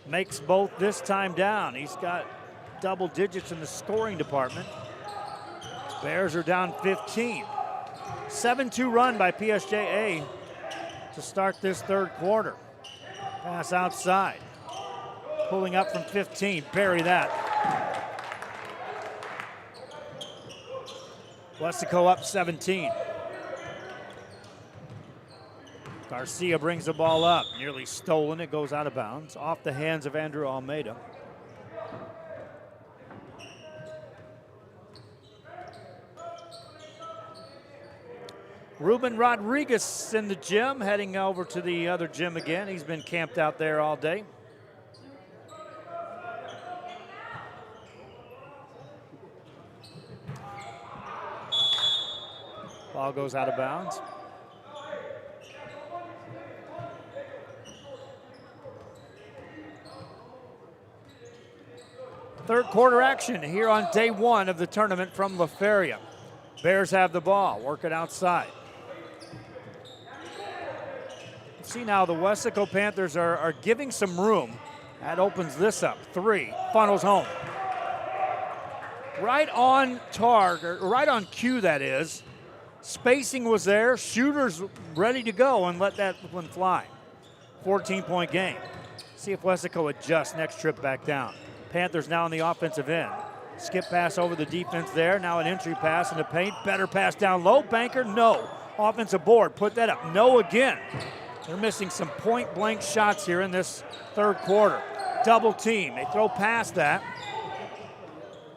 Makes both this time down. He's got double digits in the scoring department. Bears are down 15. 7-2 run by PSJA to start this third quarter. Pass outside. Pulling up from 15. Bury that. Weslaco up 17. Garcia brings the ball up. Nearly stolen. It goes out of bounds. Off the hands of Andrew Almeida. Ruben Rodriguez in the gym, heading over to the other gym again. He's been camped out there all day. Ball goes out of bounds. Third quarter action here on day one of the tournament from La Feria. Bears have the ball, work it outside. See now the Weslaco Panthers are giving some room. That opens this up. Three, funnels home. Right on target, right on cue that is. Spacing was there, shooters ready to go and let that one fly. 14-point game. See if Weslaco adjusts next trip back down. Panthers now on the offensive end. Skip pass over the defense there. Now an entry pass in the paint. Better pass down low. Banker, no. Offensive board, put that up. No again. They're missing some point-blank shots here in this third quarter. Double team. They throw past that.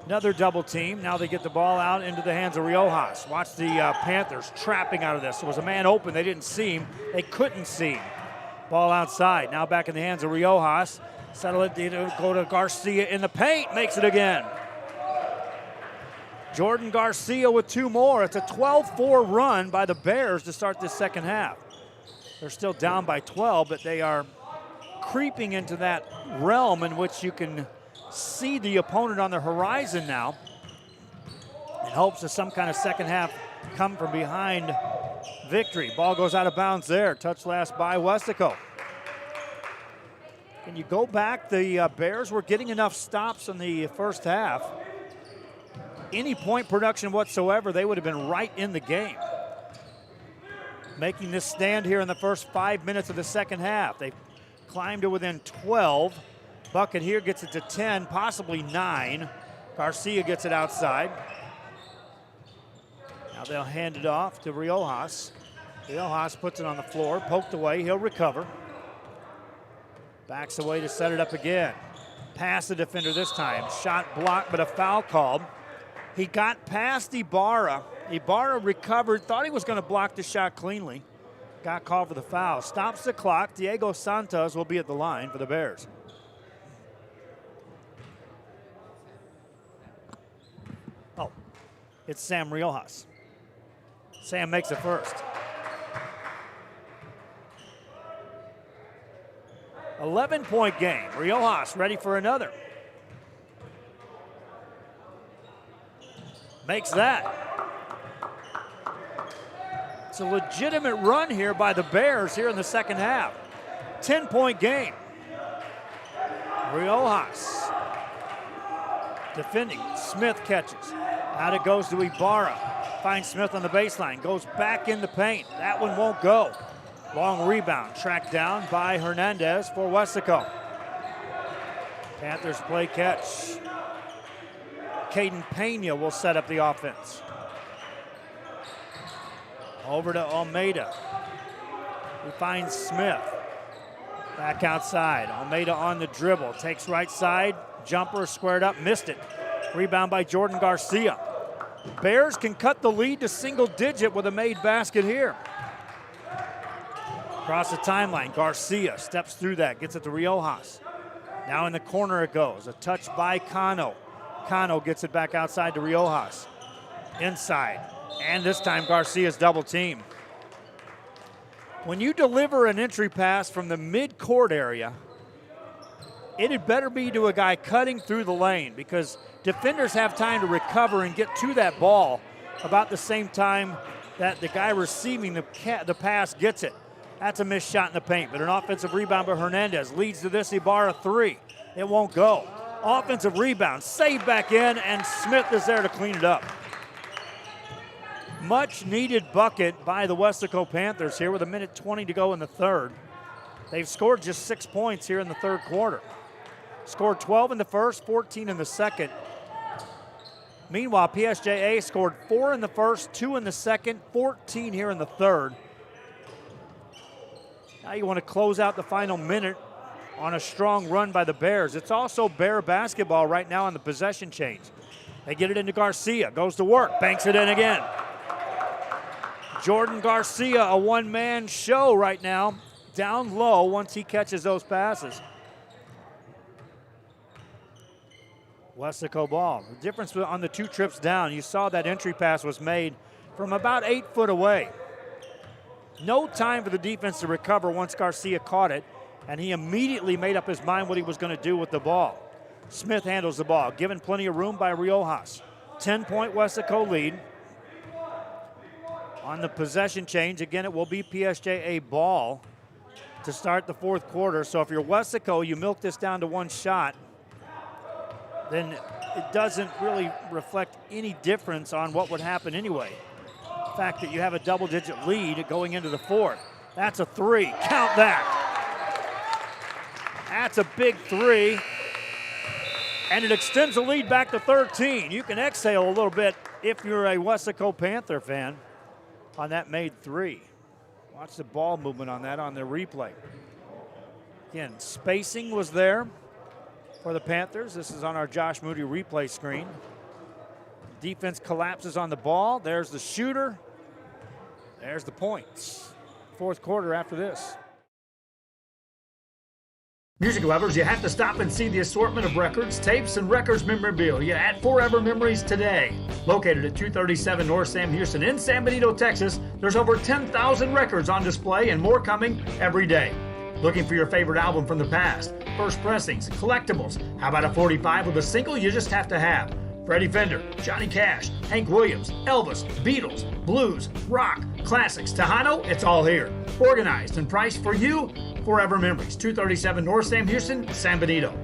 Another double team. Now they get the ball out into the hands of Riojas. Watch the Panthers trapping out of this. There was a man open. They didn't see him. They couldn't see him. Ball outside. Now back in the hands of Riojas. Settle it. Go to Garcia in the paint. Makes it again. Jordan Garcia with two more. It's a 12-4 run by the Bears to start this second half. They're still down by 12, but they are creeping into that realm in which you can see the opponent on the horizon now in hopes of some kind of second half come from behind victory. Ball goes out of bounds there. Touch last by Weslaco. Can you go back? The Bears were getting enough stops in the first half. Any point production whatsoever, they would have been right in the game. Making this stand here in the first 5 minutes of the second half. They climbed to within 12. Bucket here gets it to 10, possibly 9. Garcia gets it outside. Now they'll hand it off to Riojas. Riojas puts it on the floor, poked away, he'll recover. Backs away to set it up again. Past the defender this time. Shot blocked, but a foul called. He got past Ibarra. Ibarra recovered, thought he was going to block the shot cleanly. Got called for the foul. Stops the clock. Diego Santos will be at the line for the Bears. Oh, it's Sam Riojas. Sam makes it first. 11-point game. Riojas ready for another. Makes that. It's a legitimate run here by the Bears here in the second half. 10-point game. Riojas defending. Smith catches. Out it goes to Ibarra. Finds Smith on the baseline. Goes back in the paint. That one won't go. Long rebound. Tracked down by Hernandez for Weslaco. Panthers play catch. Caden Pena will set up the offense. Over to Almeida. He finds Smith. Back outside. Almeida on the dribble. Takes right side. Jumper squared up. Missed it. Rebound by Jordan Garcia. Bears can cut the lead to single digit with a made basket here. Across the timeline. Garcia steps through that. Gets it to Riojas. Now in the corner it goes. A touch by Cano. Cano gets it back outside to Riojas. Inside. And this time Garcia's double team. When you deliver an entry pass from the mid-court area, it had better be to a guy cutting through the lane because defenders have time to recover and get to that ball about the same time that the guy receiving the pass gets it. That's a missed shot in the paint, but an offensive rebound by Hernandez leads to this Ibarra three. It won't go. Offensive rebound, saved back in, and Smith is there to clean it up. Much needed bucket by the Weslaco Panthers here with 1:20 to go in the third. They've scored just 6 points here in the third quarter. Scored 12 in the first, 14 in the second. Meanwhile, PSJA scored 4 in the first, 2 in the second, 14 here in the third. Now you want to close out the final minute on a strong run by the Bears. It's also Bear basketball right now on the possession change. They get it into Garcia, goes to work, banks it in again. Jordan Garcia, a one-man show right now, down low once he catches those passes. Weslaco ball. The difference on the 2 trips down, you saw that entry pass was made from about 8 foot away. No time for the defense to recover once Garcia caught it, and he immediately made up his mind what he was going to do with the ball. Smith handles the ball, given plenty of room by Riojas. 10-point Weslaco lead. On the possession change, again, it will be PSJA ball to start the fourth quarter. So if you're Weslaco, you milk this down to 1 shot, then it doesn't really reflect any difference on what would happen anyway. The fact that you have a double-digit lead going into the fourth. That's a 3. Count that. That's a big 3. And it extends the lead back to 13. You can exhale a little bit if you're a Weslaco Panther fan on that made 3. Watch the ball movement on that on the replay. Again, spacing was there for the Panthers. This is on our Josh Moody replay screen. Defense collapses on the ball. There's the shooter. There's the points. Fourth quarter after this. Music lovers, you have to stop and see the assortment of records, tapes, and records memorabilia at Forever Memories today. Located at 237 North Sam Houston in San Benito, Texas, there's over 10,000 records on display and more coming every day. Looking for your favorite album from the past, first pressings, collectibles? How about a 45 with a single you just have to have? Freddie Fender, Johnny Cash, Hank Williams, Elvis, Beatles, blues, rock, classics, Tejano, it's all here. Organized and priced for you. Forever Memories, 237 North Sam Houston, San Benito.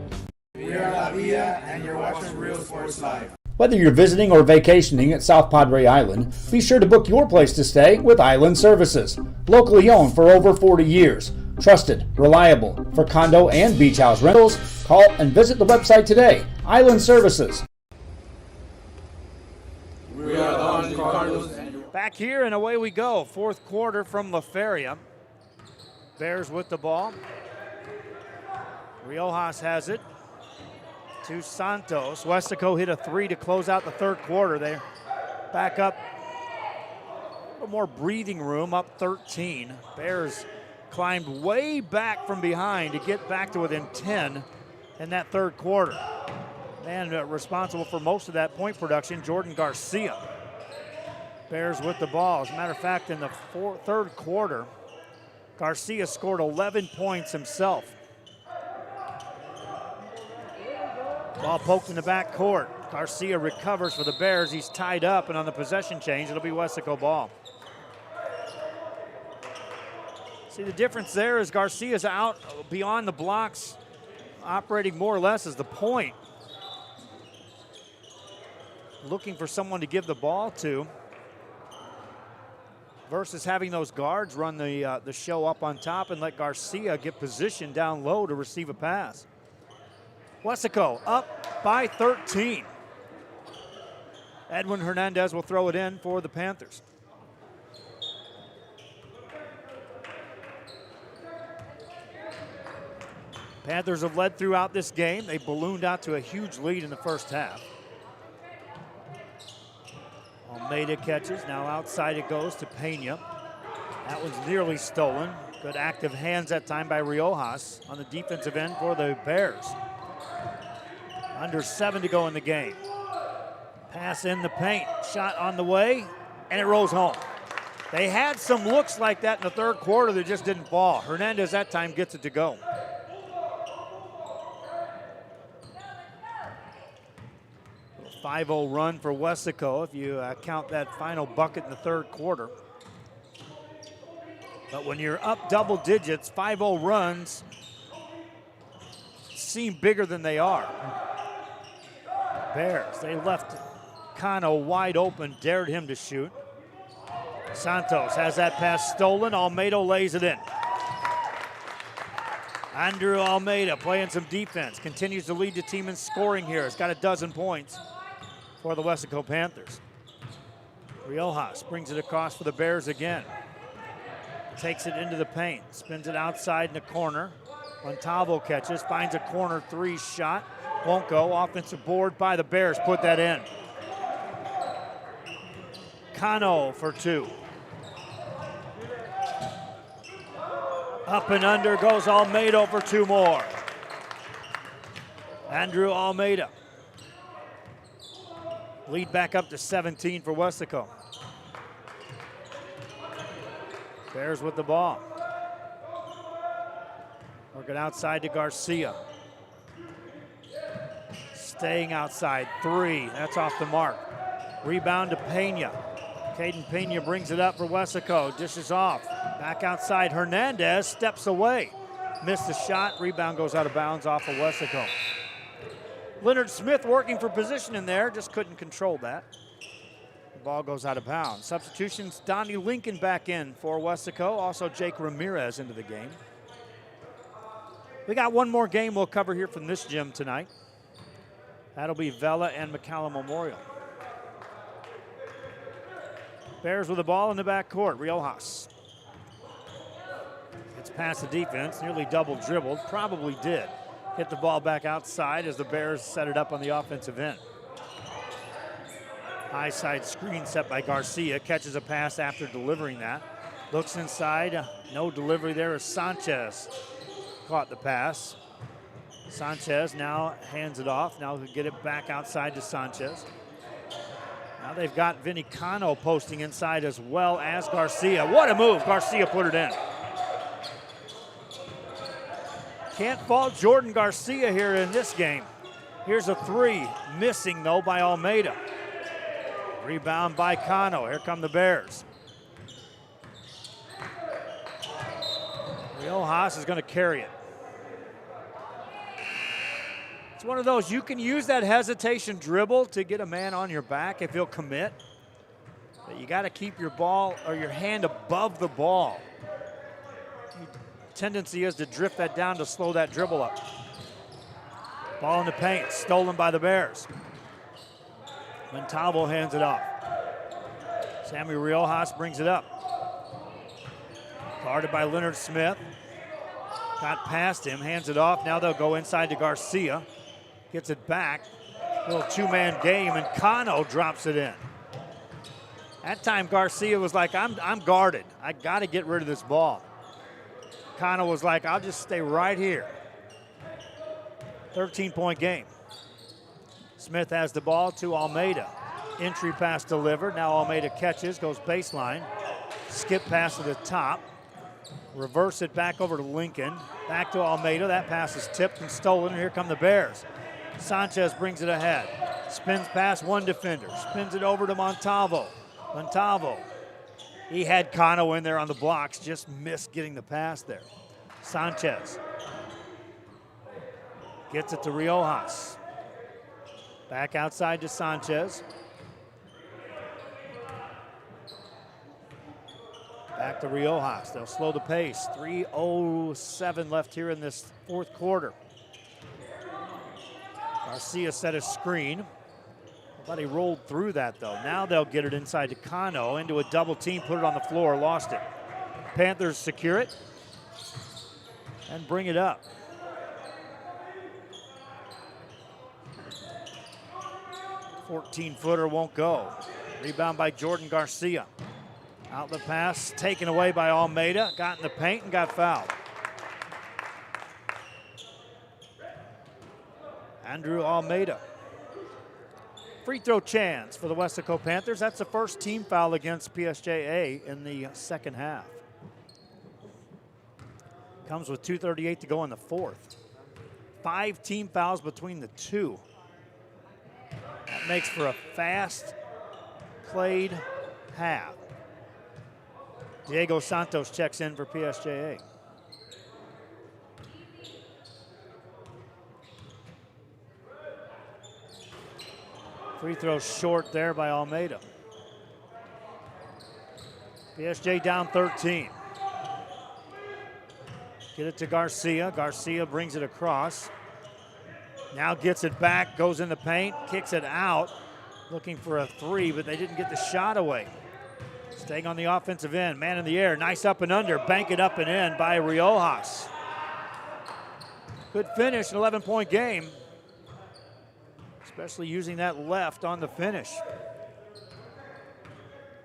We are La Villa, and you're watching Real Sports Live. Whether you're visiting or vacationing at South Padre Island, be sure to book your place to stay with Island Services. Locally owned for over 40 years. Trusted, reliable for condo and beach house rentals. Call and visit the website today. Island Services. We are the Orange Cardinals. Back here and away we go. Fourth quarter from La Feria. Bears with the ball. Riojas has it to Santos. Weslaco hit a 3 to close out the third quarter. They're back up. A little more breathing room, up 13. Bears climbed way back from behind to get back to within 10 in that third quarter. And responsible for most of that point production, Jordan Garcia. Bears with the ball. As a matter of fact, in the third quarter, Garcia scored 11 points himself. Ball poked in the back court. Garcia recovers for the Bears. He's tied up, and on the possession change, it'll be Weslaco ball. See, the difference there is Garcia's out beyond the blocks, operating more or less as the point. Looking for someone to give the ball to versus having those guards run the show up on top and let Garcia get positioned down low to receive a pass. Weslaco up by 13. Edwin Hernandez will throw it in for the Panthers. Panthers have led throughout this game. They ballooned out to a huge lead in the first half. Almeida catches, now outside it goes to Pena. That one's nearly stolen. Good active hands that time by Riojas on the defensive end for the Bears. Under 7 to go in the game. Pass in the paint, shot on the way, and it rolls home. They had some looks like that in the third quarter that just didn't fall. Hernandez that time gets it to go. A 5-0 run for Weslaco if you count that final bucket in the third quarter. But when you're up double digits, 5-0 runs seem bigger than they are. Bears, they left Cano wide open, dared him to shoot. Santos has that pass stolen. Almeida lays it in. Andrew Almeida playing some defense, continues to lead the team in scoring here. He's got a dozen points for the Weslaco Panthers. Riojas brings it across for the Bears again. Takes it into the paint, spins it outside in the corner. Montalvo catches, finds a corner 3 shot. Won't go. Offensive board by the Bears. Put that in. Cano for 2. Up and under goes Almeida for 2 more. Andrew Almeida. Lead back up to 17 for Weslaco. Bears with the ball. Working outside to Garcia. Staying outside, 3, that's off the mark. Rebound to Pena. Caden Pena brings it up for Weslaco, dishes off. Back outside, Hernandez steps away. Missed the shot, rebound goes out of bounds off of Weslaco. Leonard Smith working for position in there, just couldn't control that. The ball goes out of bounds. Substitutions, Donnie Lincoln back in for Weslaco, also Jake Ramirez into the game. We got one more game we'll cover here from this gym tonight. That'll be Vela and McCallum Memorial. Bears with the ball in the backcourt. Riojas. It's past the defense, nearly double dribbled, probably did. Hit the ball back outside as the Bears set it up on the offensive end. High side screen set by Garcia, catches a pass after delivering that. Looks inside, no delivery there as Sanchez caught the pass. Sanchez now hands it off. Now he'll get it back outside to Sanchez. Now they've got Vinny Cano posting inside as well as Garcia. What a move. Garcia put it in. Can't fault Jordan Garcia here in this game. Here's a 3, missing though by Almeida. Rebound by Cano. Here come the Bears. Riojas is going to carry it. It's one of those, you can use that hesitation dribble to get a man on your back if he'll commit. But you got to keep your ball or your hand above the ball. Tendency is to drift that down to slow that dribble up. Ball in the paint, stolen by the Bears. Montalvo hands it off. Sammy Riojas brings it up. Guarded by Leonard Smith. Got past him, hands it off. Now they'll go inside to Garcia. Gets it back. Little 2-man game, and Cano drops it in. That time Garcia was like, I'm guarded. I got to get rid of this ball. Cano was like, I'll just stay right here. 13-point game. Smith has the ball to Almeida. Entry pass delivered. Now Almeida catches, goes baseline. Skip pass to the top. Reverse it back over to Lincoln. Back to Almeida. That pass is tipped and stolen. And here come the Bears. Sanchez brings it ahead. Spins past one defender. Spins it over to Montalvo. Montalvo He had Cano in there on the blocks, just missed getting the pass there. Sanchez gets it to Riojas. Back outside to Sanchez. Back to Riojas. They'll slow the pace. 3:07 left here in this fourth quarter. Garcia set a screen. But he rolled through that, though. Now they'll get it inside to Cano, into a double team, put it on the floor, lost it. Panthers secure it and bring it up. "14-footer won't go. Rebound by Jordan Garcia. Outlet pass taken away by Almeida. Got in the paint and got fouled. Andrew Almeida. Free throw chance for the Weslaco Panthers. That's the first team foul against PSJA in the second half. Comes with 2:38 to go in the fourth. 5 team fouls between the two. That makes for a fast played half. Diego Santos checks in for PSJA. Free throw short there by Almeida. PSJ down 13. Get it to Garcia. Garcia brings it across. Now gets it back, goes in the paint, kicks it out. Looking for a three, but they didn't get the shot away. Staying on the offensive end, man in the air, nice up and under, bank it up and in by Riojas. Good finish, an 11-point game. Especially using that left on the finish.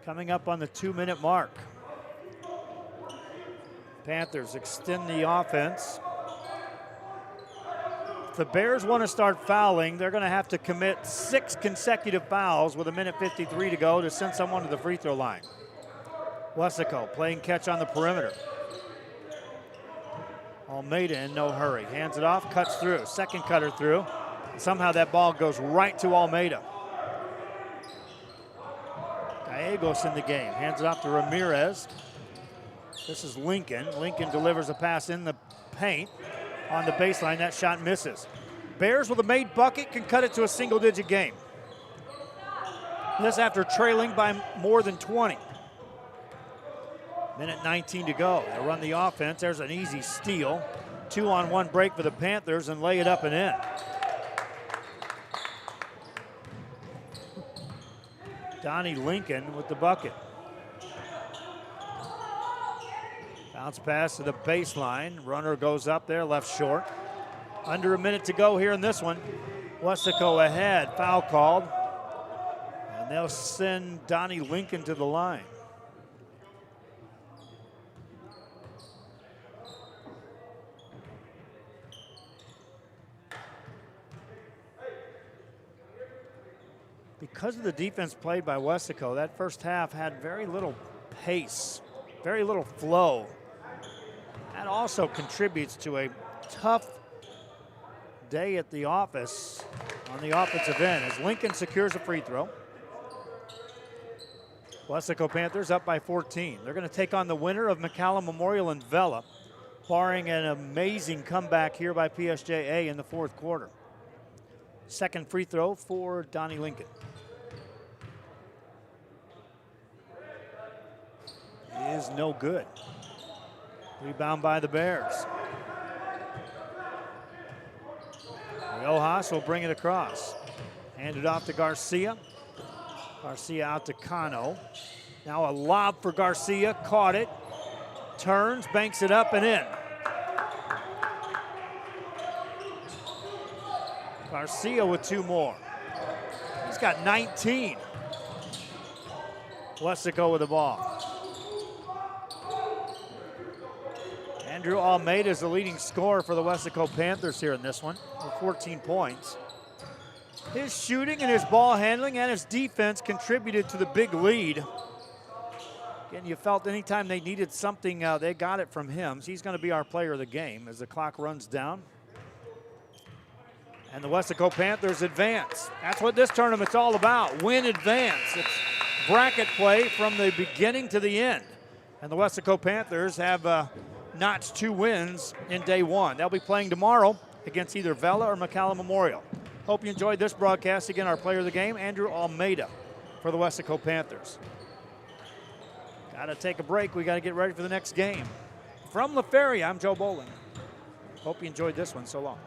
Coming up on the 2-minute mark. Panthers extend the offense. If the Bears want to start fouling, they're going to have to commit 6 consecutive fouls with 1:53 to go to send someone to the free throw line. Weslaco playing catch on the perimeter. Almeida in no hurry. Hands it off, cuts through. Second cutter through. Somehow that ball goes right to Almeida. Gallegos in the game. Hands it off to Ramirez. This is Lincoln. Lincoln delivers a pass in the paint on the baseline. That shot misses. Bears with a made bucket can cut it to a single-digit game. This after trailing by more than 20. Minute 19 to go. They run the offense. There's an easy steal. 2-on-1 break for the Panthers and lay it up and in. Donnie Lincoln with the bucket. Bounce pass to the baseline. Runner goes up there, left short. Under a minute to go here in this one. Weslaco ahead, foul called. And they'll send Donnie Lincoln to the line. Because of the defense played by Weslaco, that first half had very little pace, very little flow. That also contributes to a tough day at the office on the offensive end as Lincoln secures a free throw. Weslaco Panthers up by 14. They're going to take on the winner of McCallum Memorial and Vela, barring an amazing comeback here by PSJA in the fourth quarter. Second free throw for Donnie Lincoln. Is no good. Rebound by the Bears. Riojas will bring it across. Hand it off to Garcia. Garcia out to Cano. Now a lob for Garcia, caught it. Turns, banks it up and in. Garcia with 2 more. He's got 19. Weslaco with the ball. Andrew Almeida is the leading scorer for the Weslaco Panthers here in this one with 14 points. His shooting and his ball handling and his defense contributed to the big lead. Again, you felt anytime they needed something, they got it from him. So he's going to be our player of the game as the clock runs down. And the Weslaco Panthers advance. That's what this tournament's all about. Win, advance. It's bracket play from the beginning to the end. And the Weslaco Panthers have notched 2 wins in day 1. They'll be playing tomorrow against either Vela or McCallum Memorial. Hope you enjoyed this broadcast. Again, our player of the game, Andrew Almeida for the Weslaco Panthers. Got to take a break. We got to get ready for the next game. From La Feria, I'm Joe Bowling. Hope you enjoyed this one. So long.